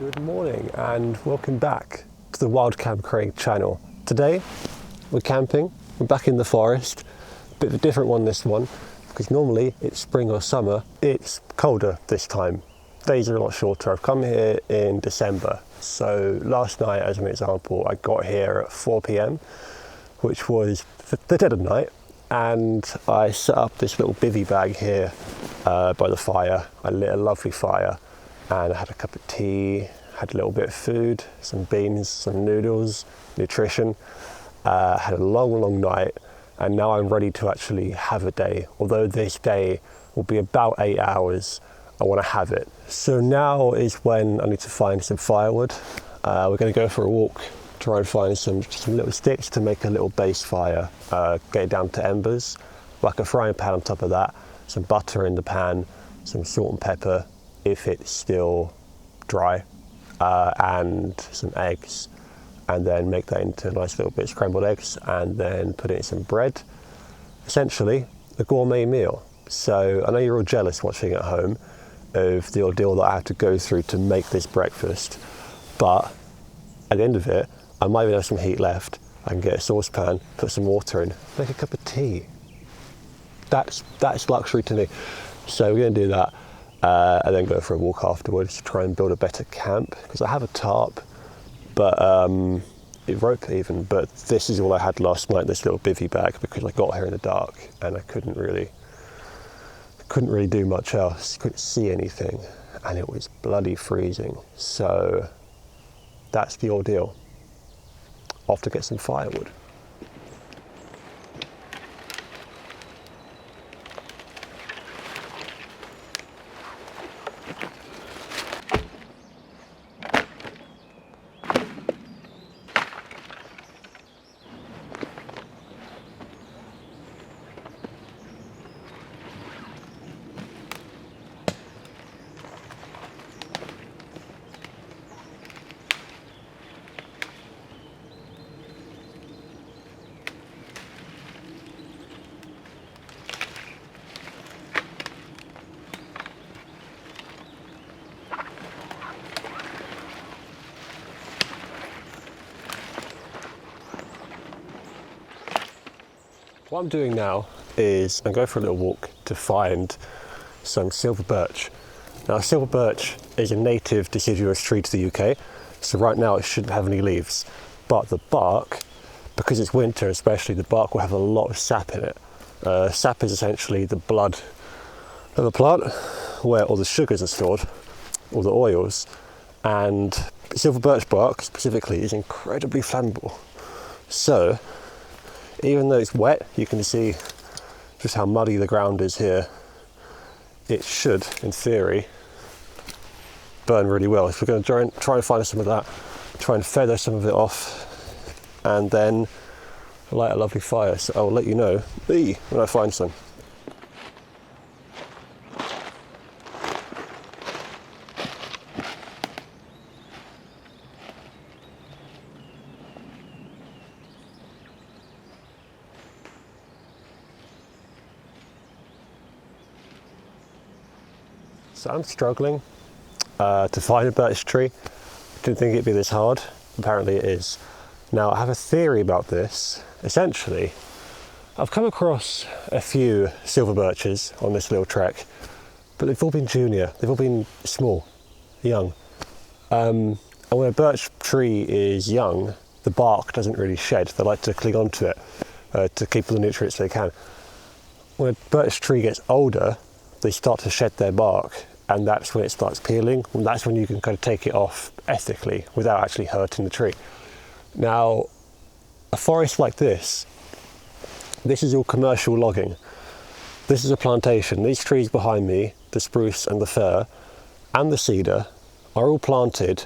Good morning and welcome back to the Wild Camp Craig channel. Today we're camping, we're back in the forest, a bit of a different one this one because normally it's spring or summer, it's colder this time. Days are a lot shorter. I've come here in December, so last night as an example I got here at 4 p.m, which was the dead of night, and I set up this little bivvy bag here by the fire. I lit a lovely fire and I had a cup of tea, had a little bit of food, some beans, some noodles, nutrition. Had a long night, and now I'm ready to actually have a day. Although this day will be about 8 hours, I want to have it. So now is when I need to find some firewood. We're going to go for a walk, try and find some little sticks to make a little base fire, get it down to embers, like a frying pan on top of that, some butter in the pan, some salt and pepper if it's still dry, and some eggs, and then make that into a nice little bit of scrambled eggs, and then put it in some bread. Essentially a gourmet meal. So I know you're all jealous watching at home of the ordeal that I have to go through to make this breakfast, but at the end of it I might even have some heat left. I can get a saucepan, put some water in, make a cup of tea. That's luxury to me. So we're going to do that, and then go for a walk afterwards to try and build a better camp, because I have a tarp, but rope even, but this is all I had last night, this little bivvy bag, because I got here in the dark and I couldn't really do much else, couldn't see anything, and it was bloody freezing. So that's the ordeal. Off to get some firewood. What I'm doing now is I'm going for a little walk to find some silver birch. Now, silver birch is a native deciduous tree to the UK, so right now it shouldn't have any leaves, but the bark, because it's winter especially, the bark will have a lot of sap in it. Sap is essentially the blood of a plant where all the sugars are stored, all the oils, and silver birch bark specifically is incredibly flammable. So even though it's wet, you can see just how muddy the ground is here. It should, in theory, burn really well. So we're going to try and find some of that, try and feather some of it off, and then light a lovely fire. So I'll let you know when I find some. So I'm struggling to find a birch tree. Didn't think it'd be this hard. Apparently it is. Now I have a theory about this. Essentially, I've come across a few silver birches on this little trek, but they've all been junior. They've all been small, young. And when a birch tree is young, the bark doesn't really shed. They like to cling onto it to keep all the nutrients they can. When a birch tree gets older, they start to shed their bark, and that's when it starts peeling, and that's when you can kind of take it off ethically without actually hurting the tree. Now, a forest like this is all commercial logging. This is a plantation. These trees behind me, the spruce and the fir and the cedar, are all planted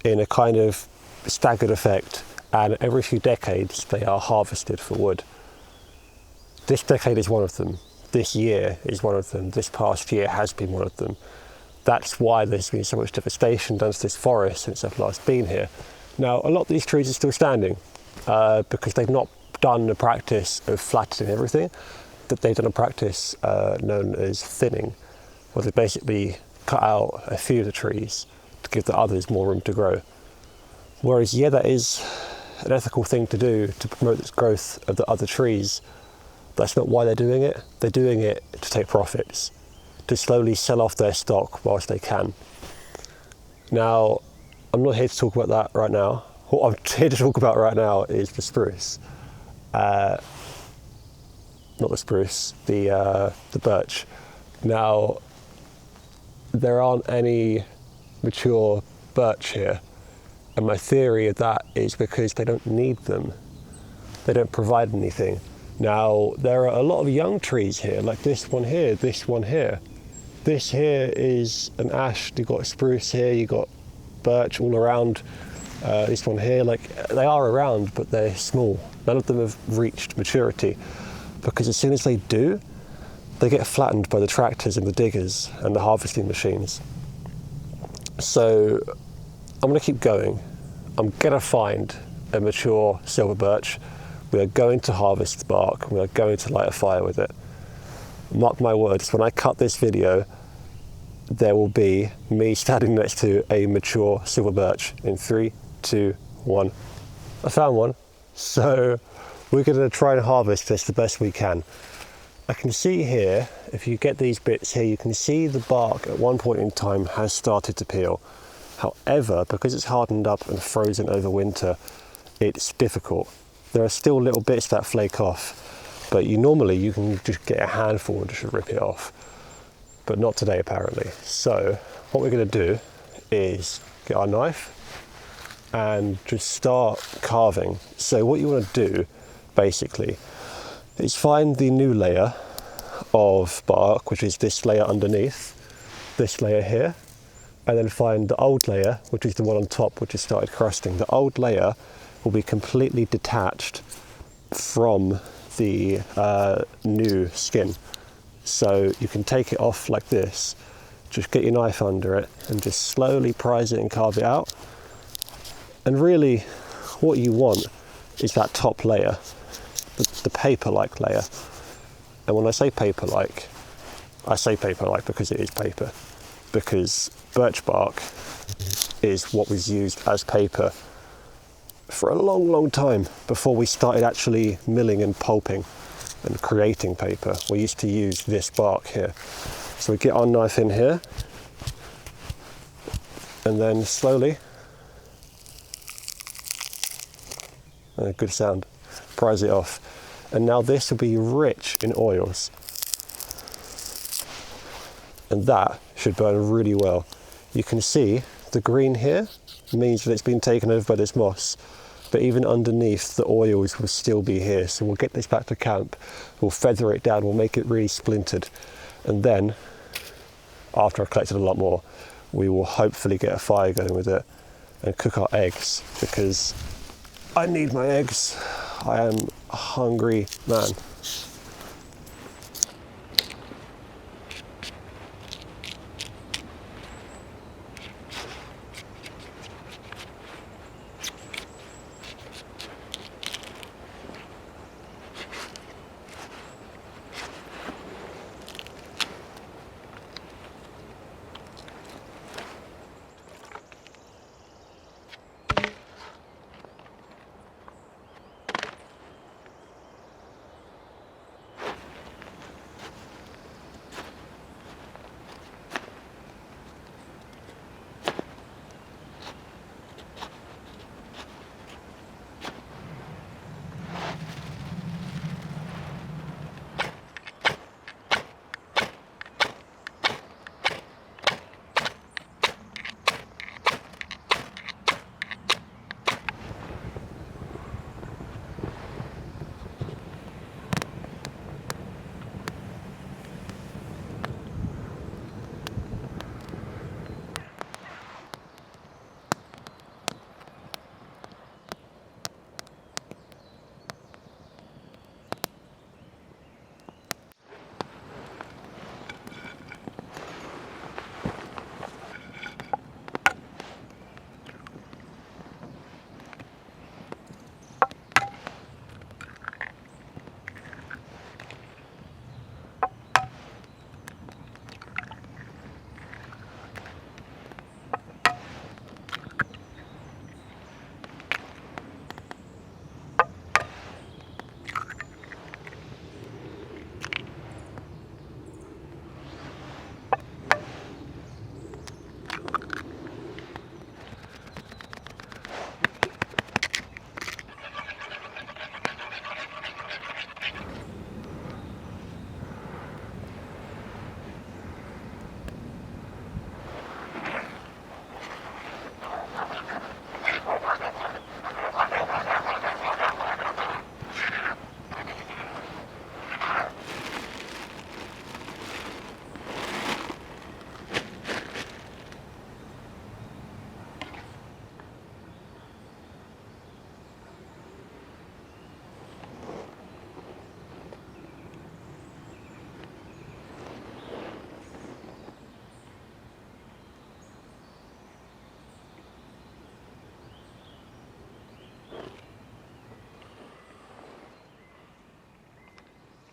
in a kind of staggered effect, and every few decades they are harvested for wood. This decade is one of them. This year is one of them. This past year has been one of them. That's why there's been so much devastation done to this forest since I've last been here. Now, a lot of these trees are still standing because they've not done a practice of flattening everything. That they've done a practice known as thinning, where they basically cut out a few of the trees to give the others more room to grow. Whereas, yeah, that is an ethical thing to do to promote the growth of the other trees. That's not why they're doing it. They're doing it to take profits, to slowly sell off their stock whilst they can. Now, I'm not here to talk about that right now. What I'm here to talk about right now is the spruce. Not the spruce, the birch. Now, there aren't any mature birch here, and my theory of that is because they don't need them. They don't provide anything. Now, there are a lot of young trees here, like this one here, this one here. This here is an ash, you've got spruce here, you've got birch all around. This one here, like, they are around, but they're small. None of them have reached maturity, because as soon as they do, they get flattened by the tractors and the diggers and the harvesting machines. So I'm gonna keep going. I'm gonna find a mature silver birch. We are going to harvest the bark. We are going to light a fire with it. Mark my words, when I cut this video, there will be me standing next to a mature silver birch in 3, 2, 1. I found one. So we're gonna try and harvest this the best we can. I can see here, if you get these bits here, you can see the bark at one point in time has started to peel. However, because it's hardened up and frozen over winter, it's difficult. There are still little bits that flake off, but normally you can just get a handful and just rip it off. But not today, apparently. So what we're gonna do is get our knife and just start carving. So what you wanna do, basically, is find the new layer of bark, which is this layer underneath, this layer here, and then find the old layer, which is the one on top, which has started crusting. The old layer will be completely detached from the new skin. So you can take it off like this, just get your knife under it and just slowly prise it and carve it out. And really what you want is that top layer, the paper-like layer. And when I say paper-like because it is paper, because birch bark is what was used as paper for a long, long time before we started actually milling and pulping and creating paper. We used to use this bark here. So we get our knife in here and then slowly, good sound, prise it off. And now this will be rich in oils. And that should burn really well. You can see the green here means that it's been taken over by this moss, but even underneath the oils will still be here. So we'll get this back to camp, we'll feather it down, we'll make it really splintered. And then, after I've collected a lot more, we will hopefully get a fire going with it and cook our eggs, because I need my eggs. I am a hungry man.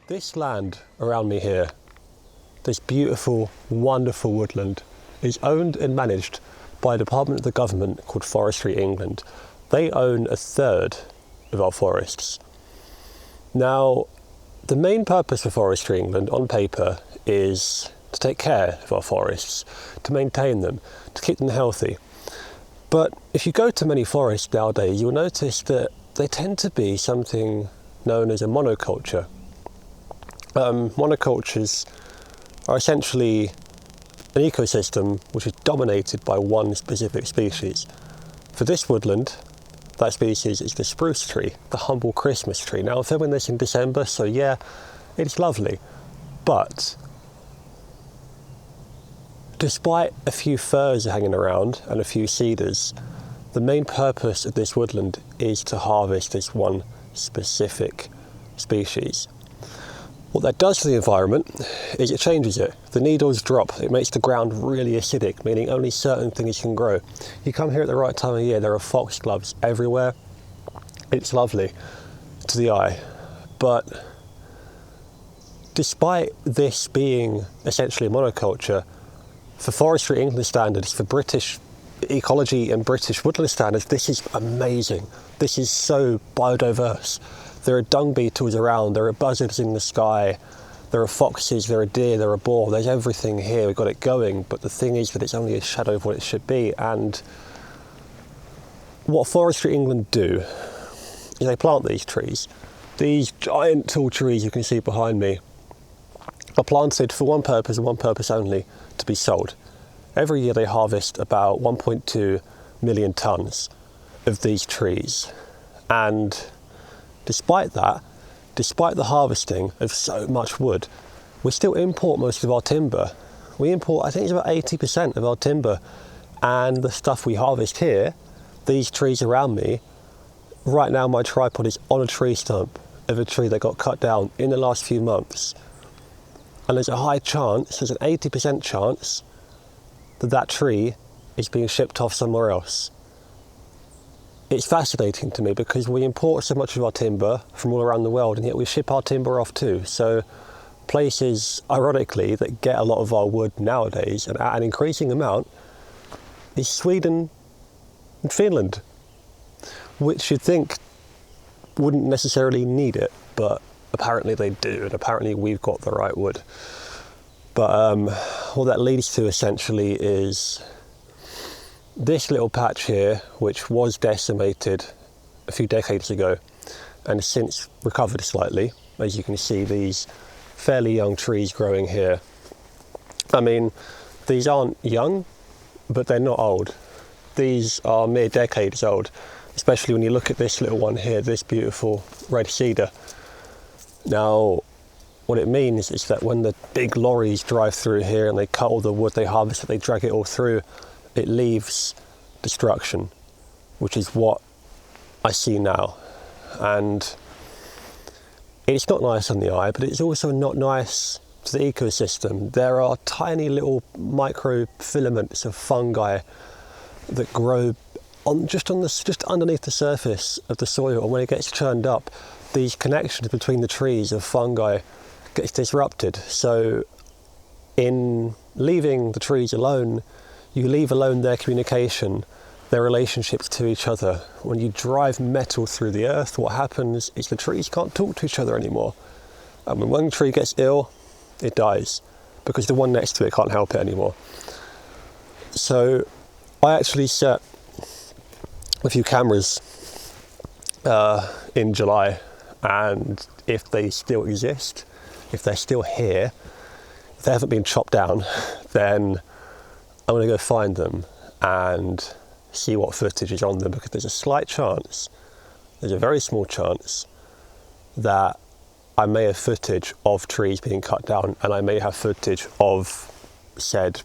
This land around me here, this beautiful, wonderful woodland, is owned and managed by a department of the government called Forestry England. They own a third of our forests. Now, the main purpose for Forestry England on paper is to take care of our forests, to maintain them, to keep them healthy. But if you go to many forests nowadays, you'll notice that they tend to be something known as a monoculture. Monocultures are essentially an ecosystem which is dominated by one specific species. For this woodland, that species is the spruce tree, the humble Christmas tree. Now, I'm filming this in December, so yeah, it's lovely. But despite a few firs hanging around and a few cedars, the main purpose of this woodland is to harvest this one specific species. What that does to the environment is it changes it. The needles drop, it makes the ground really acidic, meaning only certain things can grow. You come here at the right time of year, there are foxgloves everywhere. It's lovely to the eye. But despite this being essentially a monoculture, for Forestry England standards, for British ecology and British woodland standards, this is amazing. This is so biodiverse. There are dung beetles around, there are buzzards in the sky, there are foxes, there are deer, there are boar, there's everything here, we've got it going, but the thing is that it's only a shadow of what it should be. And what Forestry England do is they plant these trees. These giant tall trees you can see behind me are planted for one purpose and one purpose only, to be sold. Every year they harvest about 1.2 million tonnes of these trees. And despite that, despite the harvesting of so much wood, we still import most of our timber. We import, I think it's about 80% of our timber. And the stuff we harvest here, these trees around me, right now my tripod is on a tree stump of a tree that got cut down in the last few months. And there's a high chance, there's an 80% chance that that tree is being shipped off somewhere else. It's fascinating to me because we import so much of our timber from all around the world, and yet we ship our timber off too. So places, ironically, that get a lot of our wood nowadays and at an increasing amount is Sweden and Finland, which you'd think wouldn't necessarily need it, but apparently they do, and apparently we've got the right wood. But what that leads to essentially is this little patch here, which was decimated a few decades ago and has since recovered slightly. As you can see, these fairly young trees growing here. I mean, these aren't young, but they're not old. These are mere decades old, especially when you look at this little one here, this beautiful red cedar. Now, what it means is that when the big lorries drive through here and they cut all the wood, they harvest it, they drag it all through, it leaves destruction, which is what I see now. And it's not nice on the eye, but it's also not nice to the ecosystem. There are tiny little microfilaments of fungi that grow just underneath the surface of the soil, and when it gets churned up, these connections between the trees of fungi gets disrupted. So in leaving the trees alone, you leave alone their communication, their relationships to each other. When you drive metal through the earth, what happens is the trees can't talk to each other anymore. And when one tree gets ill, it dies because the one next to it can't help it anymore. So I actually set a few cameras in July, and if they still exist, if they're still here, if they haven't been chopped down, then I'm going to go find them and see what footage is on them, because there's a slight chance, there's a very small chance that I may have footage of trees being cut down, and I may have footage of said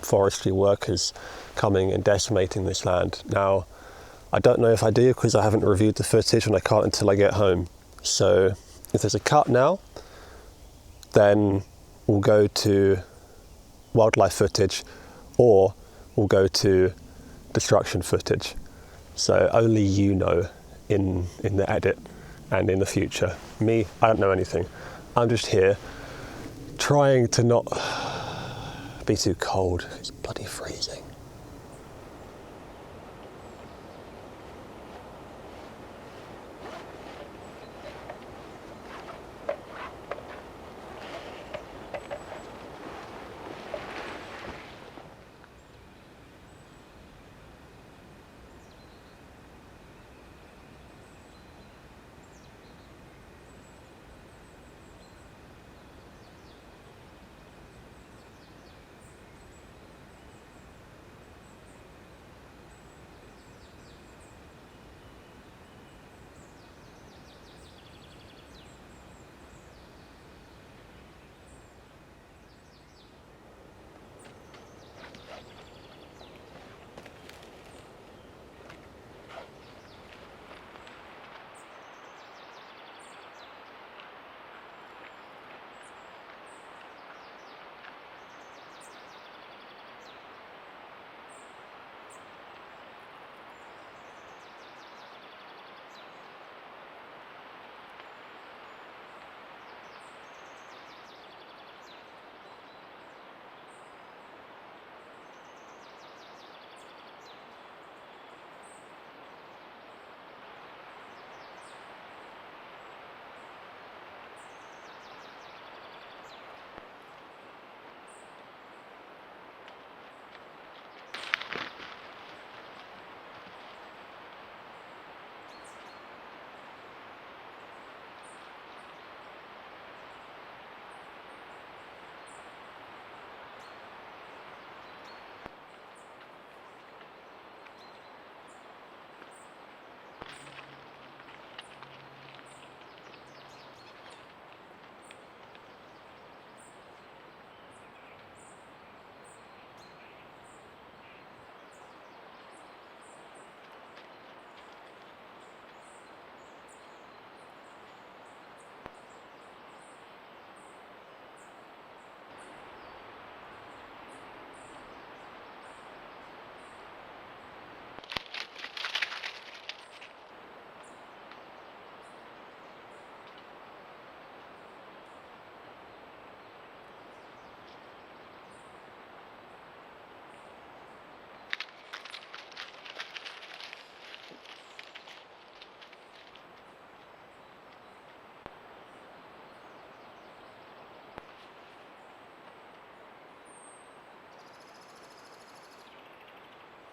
forestry workers coming and decimating this land. Now, I don't know if I do because I haven't reviewed the footage and I can't until I get home. So if there's a cut now, then we'll go to wildlife footage, or we'll go to destruction footage. So only you know in the edit and in the future. Me, I don't know anything. I'm just here trying to not be too cold. It's bloody freezing.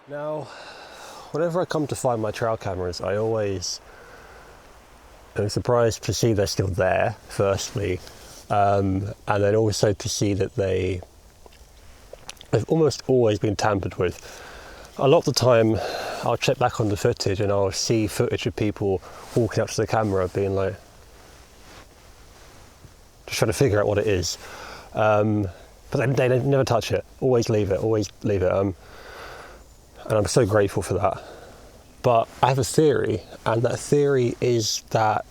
Now, whenever I come to find my trail cameras, I always am surprised to see they're still there, firstly, and then also to see that they've almost always been tampered with. A lot of the time, I'll check back on the footage and I'll see footage of people walking up to the camera being like, just trying to figure out what it is. But they never touch it, always leave it. And I'm so grateful for that. But I have a theory, and that theory is that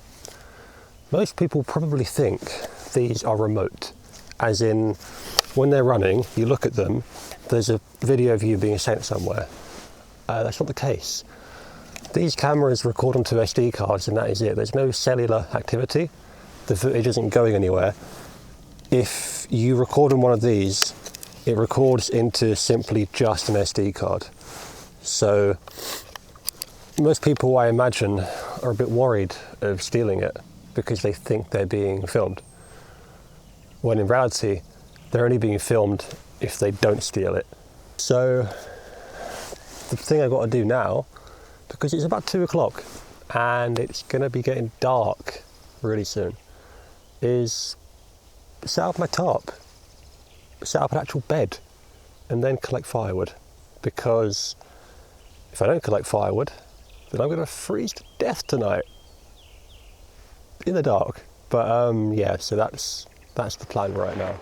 most people probably think these are remote. As in, when they're running, you look at them, there's a video of you being sent somewhere. That's not the case. These cameras record onto SD cards and that is it. There's no cellular activity. The footage isn't going anywhere. If you record on one of these, it records into simply just an SD card. So most people, I imagine, are a bit worried of stealing it because they think they're being filmed. When in reality, they're only being filmed if they don't steal it. So the thing I've got to do now, because it's about 2 o'clock and it's going to be getting dark really soon, is set up my tarp, set up an actual bed, and then collect firewood. Because if I don't collect firewood, then I'm going to freeze to death tonight in the dark. But yeah, so that's the plan right now.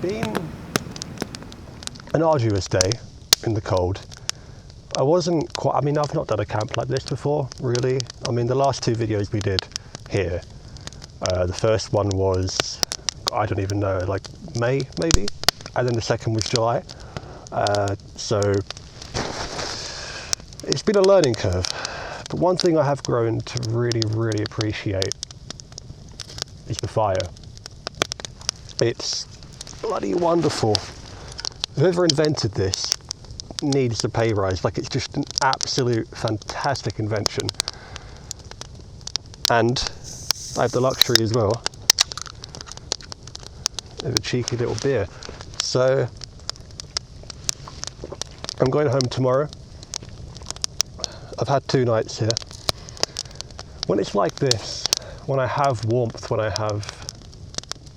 been an arduous day in the cold. I wasn't quite, I mean, I've not done a camp like this before, really. I mean, the last 2 videos we did here, the first one was, I don't even know, like May, maybe? And then the second was July. So it's been a learning curve. But one thing I have grown to really, really appreciate is the fire. It's bloody wonderful. Whoever invented this needs a pay rise. Like, it's just an absolute fantastic invention. And I have the luxury as well of a cheeky little beer. So I'm going home tomorrow. I've had 2 nights here. When it's like this, when I have warmth, when I have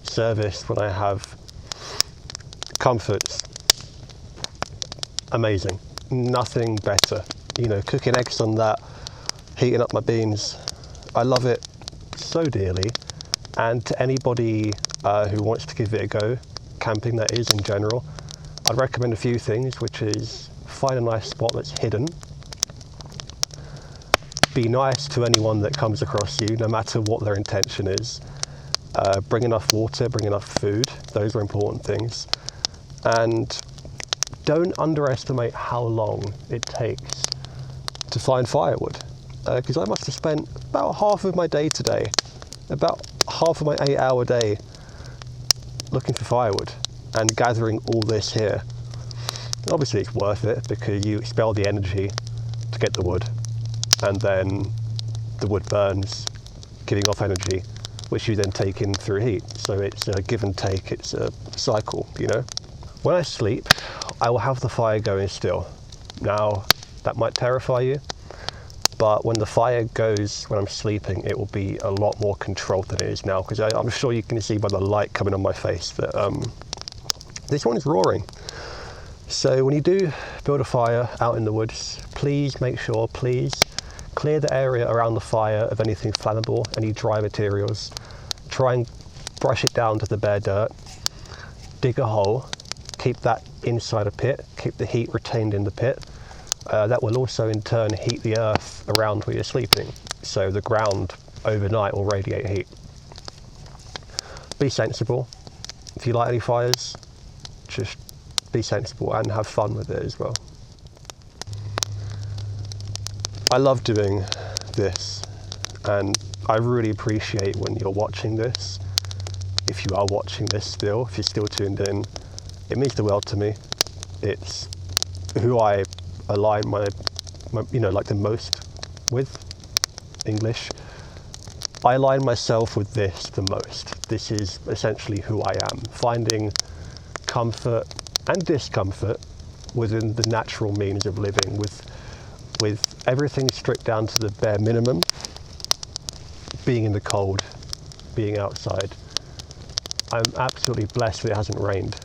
service, when I have comforts, amazing. Nothing better. You know, cooking eggs on that, heating up my beans, I love it so dearly. And to anybody who wants to give it a go, camping that is in general, I'd recommend a few things, which is find a nice spot that's hidden. Be nice to anyone that comes across you, no matter what their intention is. Bring enough water, bring enough food. Those are important things. And don't underestimate how long it takes to find firewood. Because I must have spent about half of my day today, about half of my 8-hour day looking for firewood and gathering all this here. Obviously it's worth it because you expel the energy to get the wood, and then the wood burns, giving off energy, which you then take in through heat. So it's a give and take, it's a cycle, you know. When I sleep, I will have the fire going still. Now, that might terrify you, but when the fire goes when I'm sleeping, it will be a lot more controlled than it is now, because I'm sure you can see by the light coming on my face that this one is roaring. So when you do build a fire out in the woods, please make sure, please clear the area around the fire of anything flammable, any dry materials. Try and brush it down to the bare dirt. Dig a hole, keep that inside a pit, keep the heat retained in the pit. That will also in turn heat the earth around where you're sleeping. So the ground overnight will radiate heat. Be sensible. If you light any fires, just be sensible and have fun with it as well. I love doing this, and I really appreciate when you're watching this. If you are watching this still, if you're still tuned in, it means the world to me. It's who I align my you know, like the most with, English. I align myself with this the most. This is essentially who I am, finding comfort and discomfort within the natural means of living, with everything stripped down to the bare minimum. Being in the cold, being outside. I'm absolutely blessed that it hasn't rained.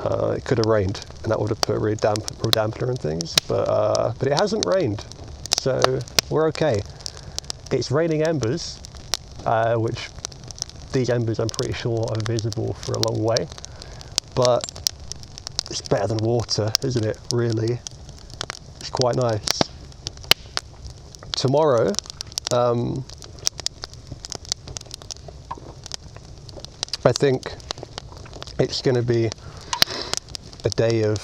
It could have rained, and that would have put a real dampener and things, but it hasn't rained, so we're okay. It's raining embers, which these embers I'm pretty sure are visible for a long way, but it's better than water, isn't it, really? It's quite nice. Tomorrow, I think it's going to be a day of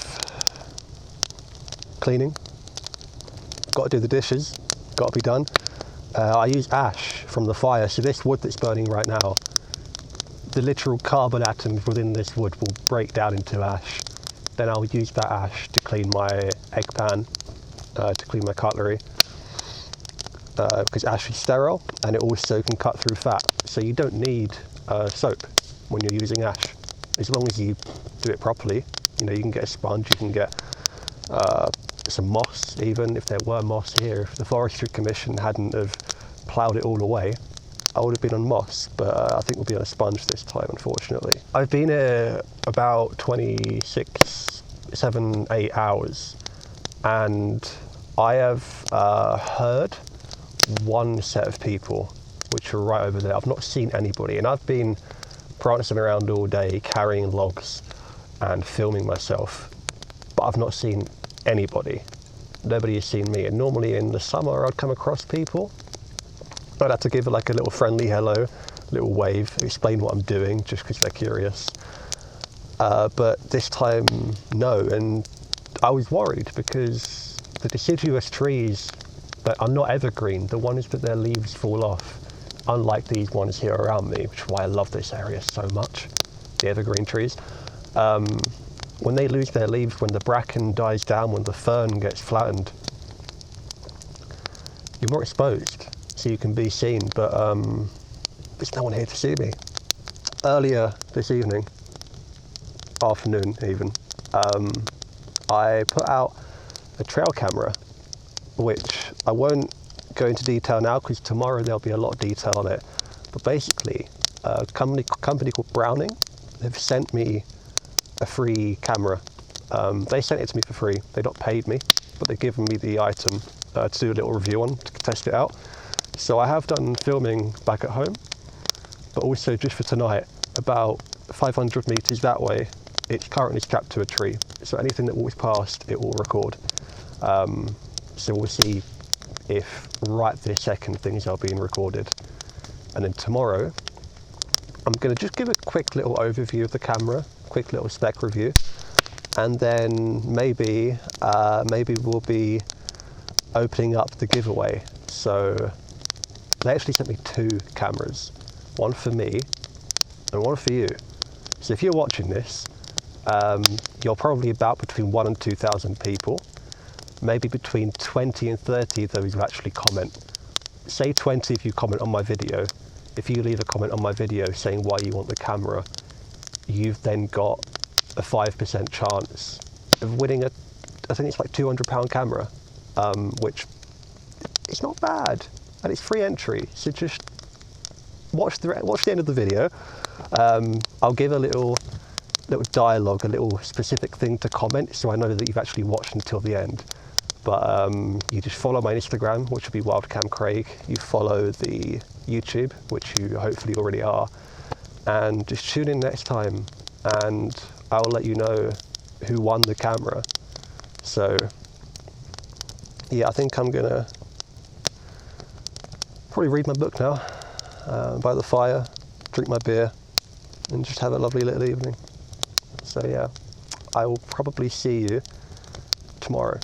cleaning. Got to do the dishes, got to be done. I use ash from the fire, so this wood that's burning right now, the literal carbon atoms within this wood will break down into ash. Then I'll use that ash to clean my egg pan, to clean my cutlery, because ash is sterile and it also can cut through fat, so you don't need soap when you're using ash, as long as you do it properly. You know, you can get a sponge, you can get some moss, even if there were moss here. If the Forestry Commission hadn't have ploughed it all away, I would have been on moss, but I think we'll be on a sponge this time, unfortunately. I've been here about 8 hours, and I have heard one set of people, which are right over there. I've not seen anybody, and I've been prancing around all day carrying logs and filming myself, but I've not seen anybody. Nobody has seen me. And normally in the summer I'd come across people. I'd have to give like a little friendly hello, little wave, explain what I'm doing just because they're curious. But this time, no. And I was worried because the deciduous trees that are not evergreen, the ones that their leaves fall off, unlike these ones here around me, which is why I love this area so much, the evergreen trees, when they lose their leaves, when the bracken dies down, when the fern gets flattened, you're more exposed, so you can be seen, but there's no one here to see me. Earlier this evening, afternoon even, I put out a trail camera, which I won't go into detail now because tomorrow there'll be a lot of detail on it. But basically, a company called Browning, they've sent me a free camera. They sent it to me for free. They've not paid me, but they've given me the item to do a little review on, to test it out. So I have done filming back at home, but also just for tonight, about 500 meters that way, it's currently strapped to a tree. So anything that walks past, it will record. So we'll see if right this second things are being recorded. And then tomorrow, I'm going to just give a quick little overview of the camera, quick little spec review, and then maybe we'll be opening up the giveaway. So they actually sent me 2 cameras, one for me and one for you. So if you're watching this, you're probably about between 1,000 and 2,000 people, maybe between 20 and 30 of those who actually comment. Say 20 if you comment on my video. If you leave a comment on my video saying why you want the camera, you've then got a 5% chance of winning a, I think it's like £200 camera, which is not bad, and it's free entry. So just watch the end of the video. I'll give a little dialogue, a little specific thing to comment, so I know that you've actually watched until the end. But you just follow my Instagram, which will be Wildcam Craig. You follow the YouTube, which you hopefully already are, and just tune in next time, and I'll let you know who won the camera. So yeah, I think I'm gonna probably read my book now, by the fire, drink my beer, and just have a lovely little evening. So yeah, I will probably see you tomorrow.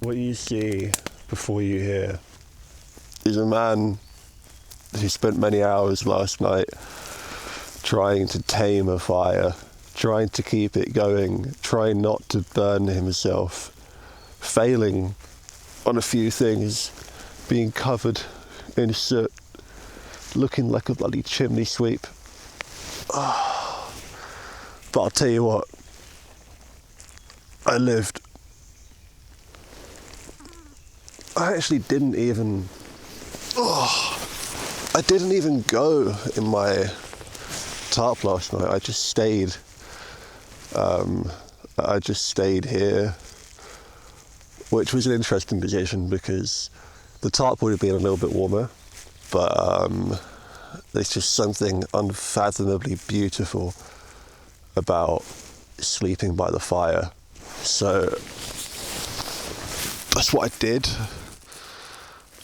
What you see before you hear is a man who spent many hours last night trying to tame a fire, trying to keep it going, trying not to burn himself, failing on a few things, being covered in soot, looking like a bloody chimney sweep. Oh. But I'll tell you what, I lived. I actually didn't even go in my tarp last night. I just stayed. I just stayed here, which was an interesting position because the tarp would have been a little bit warmer, but there's just something unfathomably beautiful about sleeping by the fire. So that's what I did.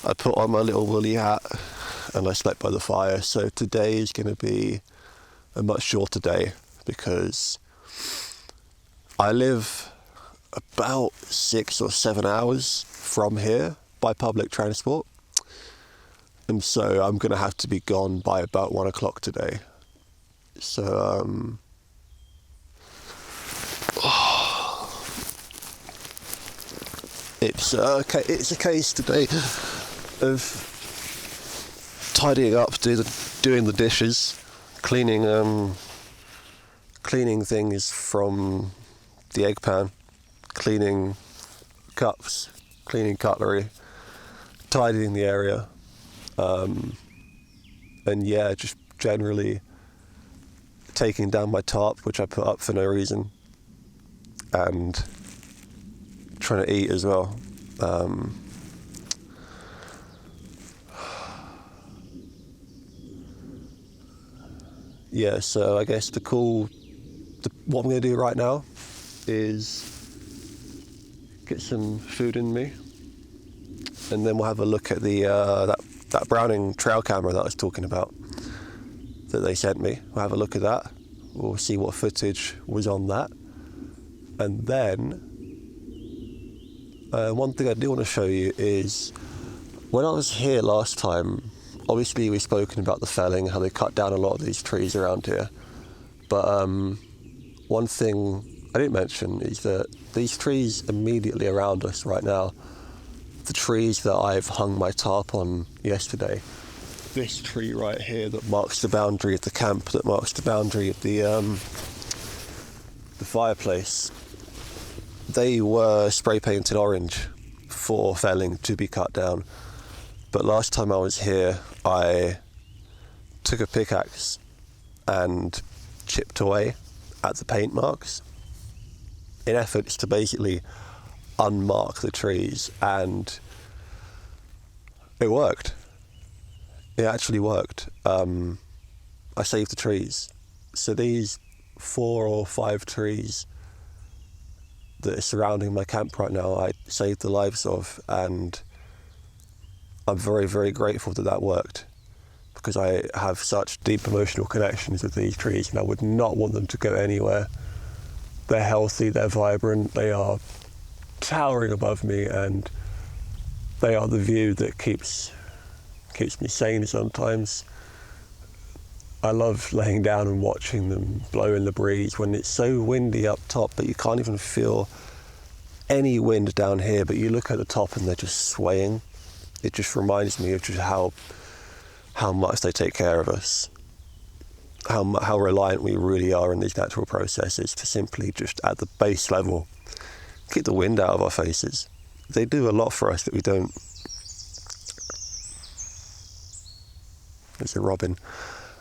I put on my little woolly hat and I slept by the fire. So today is going to be a much shorter day because I live about 6 or 7 hours from here by public transport. And so I'm going to have to be gone by about 1 o'clock today. So, it's a case today of tidying up, doing the dishes, cleaning things from the egg pan, cleaning cups, cleaning cutlery, tidying the area, and yeah, just generally taking down my tarp, which I put up for no reason, and trying to eat as well. Yeah, so I guess what I'm going to do right now is get some food in me, and then we'll have a look at the that Browning trail camera that I was talking about that they sent me. We'll have a look at that. We'll see what footage was on that, and then one thing I do want to show you is when I was here last time. Obviously, we've spoken about the felling, how they cut down a lot of these trees around here. But one thing I didn't mention is that these trees immediately around us right now, the trees that I've hung my tarp on yesterday, this tree right here that marks the boundary of the camp, that marks the boundary of the fireplace, they were spray painted orange for felling to be cut down. But last time I was here, I took a pickaxe and chipped away at the paint marks in efforts to basically unmark the trees, and it worked. It actually worked. I saved the trees. So these 4 or 5 trees that are surrounding my camp right now, I saved the lives of, and I'm very, very grateful that worked, because I have such deep emotional connections with these trees, and I would not want them to go anywhere. They're healthy, they're vibrant, they are towering above me, and they are the view that keeps me sane sometimes. I love laying down and watching them blow in the breeze when it's so windy up top, but you can't even feel any wind down here, but you look at the top and they're just swaying. It just reminds me of just how much they take care of us, how reliant we really are in these natural processes to simply just at the base level keep the wind out of our faces. They do a lot for us that we don't. There's a robin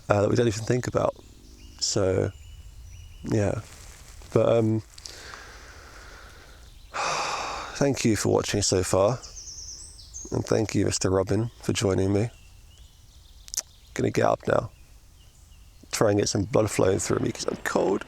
that we don't even think about. So, yeah. But thank you for watching so far. And thank you, Mr. Robin, for joining me. Gonna get up now. Try and get some blood flowing through me because I'm cold.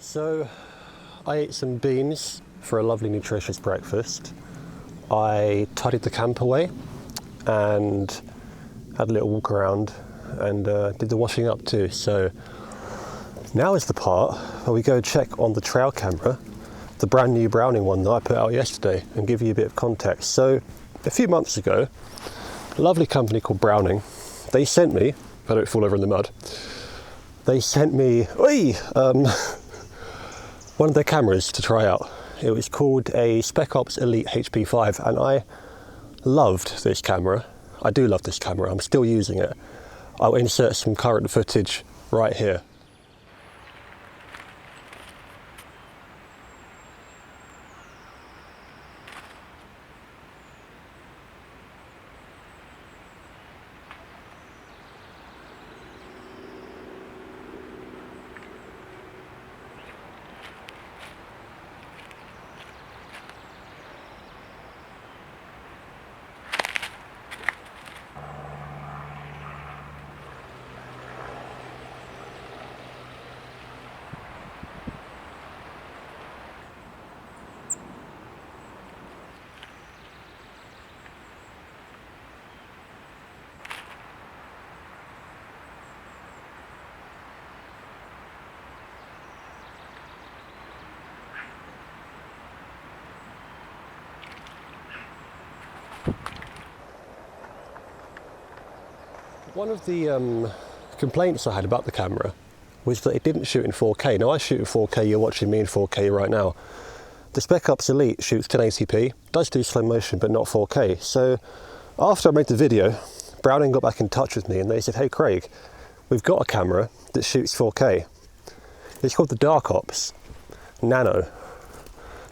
So I ate some beans for a lovely nutritious breakfast. I tidied the camp away and had a little walk around and did the washing up too. So now is the part where we go check on the trail camera, the brand new Browning one that I put out yesterday, and give you a bit of context. So a few months ago, a lovely company called Browning, they sent me, if I don't fall over in the mud, they sent me one of their cameras to try out. It was called a Spec Ops Elite HP5, and I loved this camera. I do love this camera, I'm still using it. I'll insert some current footage right here. One of the complaints I had about the camera was that it didn't shoot in 4K. Now I shoot in 4K, you're watching me in 4K right now. The Spec Ops Elite shoots 1080p, does do slow motion but not 4K. So after I made the video, Browning got back in touch with me and they said, hey Craig, we've got a camera that shoots 4K. It's called the Dark Ops Nano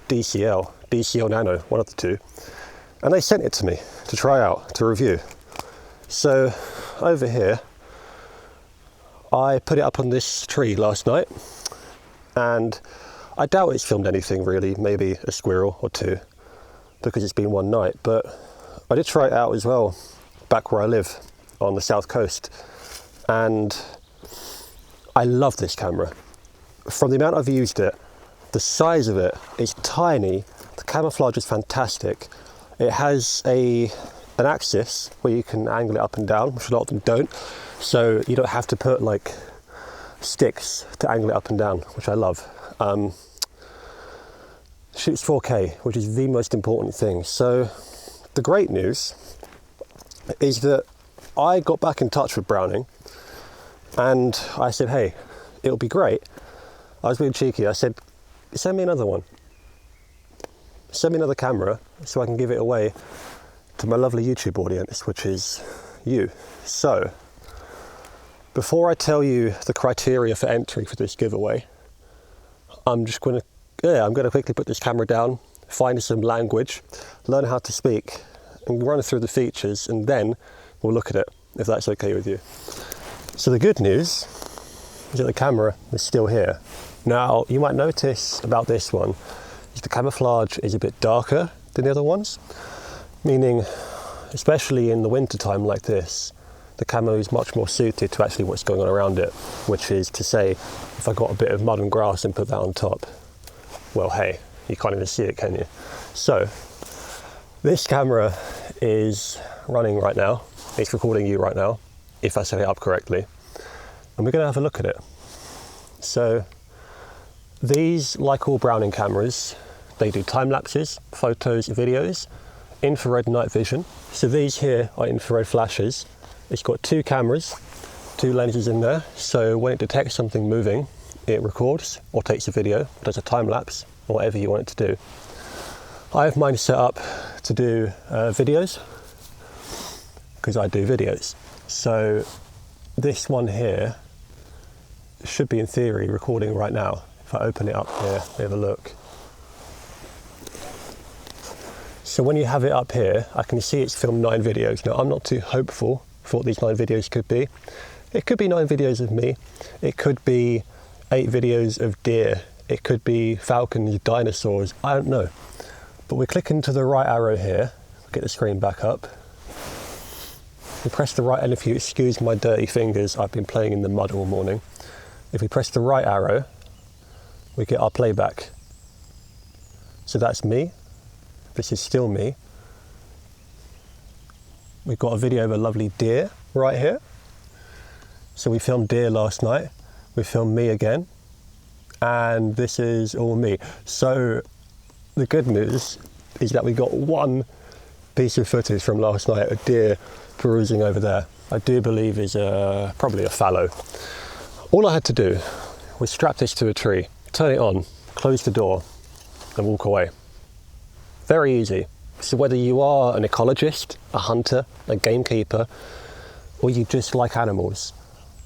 DCL Nano, one of the two. And they sent it to me to try out, to review. So over here, I put it up on this tree last night, and I doubt it's filmed anything really, maybe a squirrel or two, because it's been one night, but I did try it out as well back where I live on the south coast, and I love this camera. From the amount I've used it, the size of it is tiny, the camouflage is fantastic. It has an axis where you can angle it up and down, which a lot of them don't, so you don't have to put like sticks to angle it up and down, which I love. Shoots 4K, which is the most important thing. So the great news is that I got back in touch with Browning and I said, hey, it'll be great. I was being cheeky, I said, send me another one. Send me another camera so I can give it away to my lovely YouTube audience, which is you. So, before I tell you the criteria for entry for this giveaway, I'm going to quickly put this camera down, find some language, learn how to speak, and run through the features, and then we'll look at it, if that's okay with you. So the good news is that the camera is still here. Now, you might notice about this one, is the camouflage is a bit darker than the other ones, meaning, especially in the winter time like this, the camo is much more suited to actually what's going on around it, which is to say, if I got a bit of mud and grass and put that on top, well, hey, you can't even see it, can you? So, this camera is running right now. It's recording you right now, if I set it up correctly. And we're going to have a look at it. So, these, like all Browning cameras, they do time lapses, photos, videos, infrared night vision. So these here are infrared flashes. It's got two cameras, two lenses in there. So when it detects something moving, it records or takes a video, does a time lapse, or whatever you want it to do. I have mine set up to do videos, because I do videos. So this one here should be in theory recording right now. If I open it up here, we have a look. So when you have it up here, I can see it's filmed 9 videos. Now, I'm not too hopeful for what these 9 videos could be. It could be 9 videos of me. It could be 8 videos of deer. It could be falcons, dinosaurs, I don't know. But we click into the right arrow here, get the screen back up. We press the right, and if you excuse my dirty fingers, I've been playing in the mud all morning. If we press the right arrow, we get our playback. So that's me. This is still me. We've got a video of a lovely deer right here. So we filmed deer last night. We filmed me again. And this is all me. So the good news is that we got one piece of footage from last night, a deer perusing over there. I do believe is probably a fallow. All I had to do was strap this to a tree, turn it on, close the door, and walk away. Very easy. So whether you are an ecologist, a hunter, a gamekeeper, or you just like animals,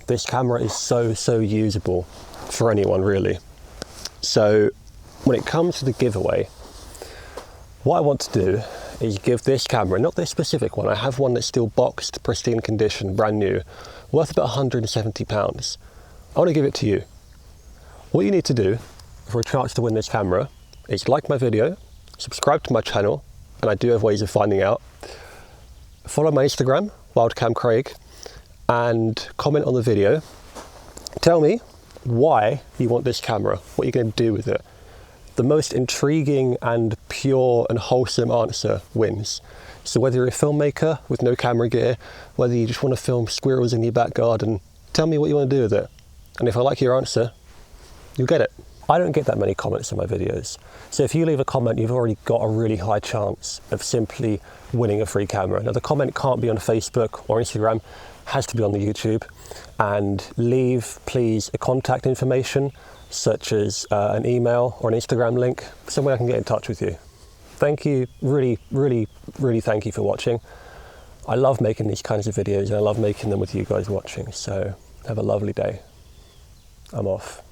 this camera is so usable for anyone really. So when it comes to the giveaway, what I want to do is give this camera, not this specific one, I have one that's still boxed, pristine condition, brand new, worth about £170. I want to give it to you. What you need to do for a chance to win this camera is like my video, subscribe to my channel, and I do have ways of finding out. Follow my Instagram, WildCamCraig, and comment on the video. Tell me why you want this camera, what you're going to do with it. The most intriguing and pure and wholesome answer wins. So whether you're a filmmaker with no camera gear, whether you just want to film squirrels in your back garden, tell me what you want to do with it. And if I like your answer, you'll get it. I don't get that many comments on my videos. So if you leave a comment, you've already got a really high chance of simply winning a free camera. Now the comment can't be on Facebook or Instagram, it has to be on the YouTube. And leave, please, a contact information, such as an email or an Instagram link, some way I can get in touch with you. Thank you, really thank you for watching. I love making these kinds of videos and I love making them with you guys watching. So have a lovely day. I'm off.